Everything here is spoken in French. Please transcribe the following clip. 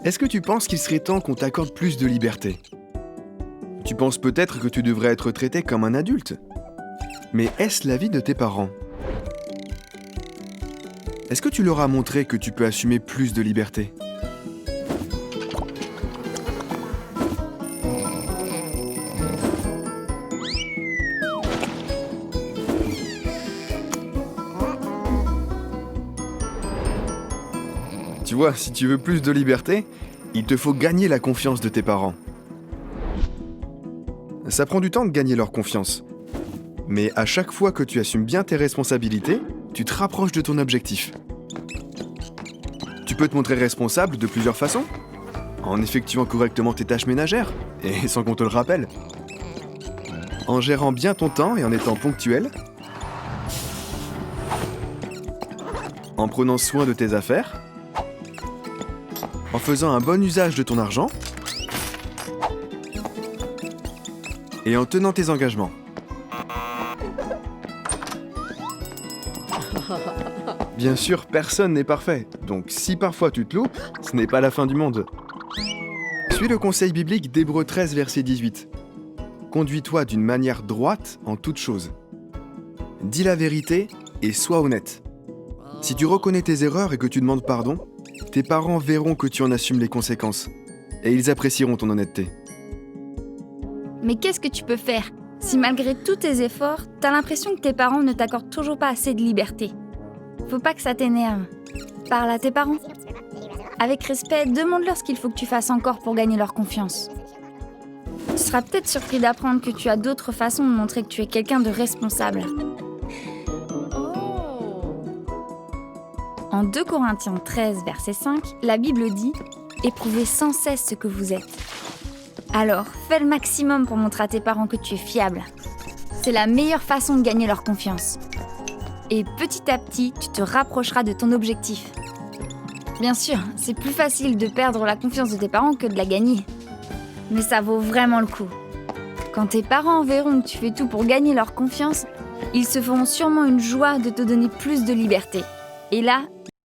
Est-ce que tu penses qu'il serait temps qu'on t'accorde plus de liberté? Tu penses peut-être que tu devrais être traité comme un adulte. Mais est-ce l'avis de tes parents? Est-ce que tu leur as montré que tu peux assumer plus de liberté? Tu vois, si tu veux plus de liberté, il te faut gagner la confiance de tes parents. Ça prend du temps de gagner leur confiance. Mais à chaque fois que tu assumes bien tes responsabilités, tu te rapproches de ton objectif. Tu peux te montrer responsable de plusieurs façons. En effectuant correctement tes tâches ménagères, et sans qu'on te le rappelle. En gérant bien ton temps et en étant ponctuel. En prenant soin de tes affaires. En faisant un bon usage de ton argent. Et en tenant tes engagements. Bien sûr, personne n'est parfait, donc si parfois tu te loupes, ce n'est pas la fin du monde. Suis le conseil biblique d'Hébreux 13, verset 18. Conduis-toi d'une manière droite en toutes choses. Dis la vérité et sois honnête. Si tu reconnais tes erreurs et que tu demandes pardon, tes parents verront que tu en assumes les conséquences, et ils apprécieront ton honnêteté. Mais qu'est-ce que tu peux faire si malgré tous tes efforts, t'as l'impression que tes parents ne t'accordent toujours pas assez de liberté? Faut pas que ça t'énerve. Parle à tes parents. Avec respect, demande-leur ce qu'il faut que tu fasses encore pour gagner leur confiance. Tu seras peut-être surpris d'apprendre que tu as d'autres façons de montrer que tu es quelqu'un de responsable. En 2 Corinthiens 13, verset 5, la Bible dit « Éprouvez sans cesse ce que vous êtes ». Alors, fais le maximum pour montrer à tes parents que tu es fiable. C'est la meilleure façon de gagner leur confiance. Et petit à petit, tu te rapprocheras de ton objectif. Bien sûr, c'est plus facile de perdre la confiance de tes parents que de la gagner. Mais ça vaut vraiment le coup. Quand tes parents verront que tu fais tout pour gagner leur confiance, ils se feront sûrement une joie de te donner plus de liberté. Et là,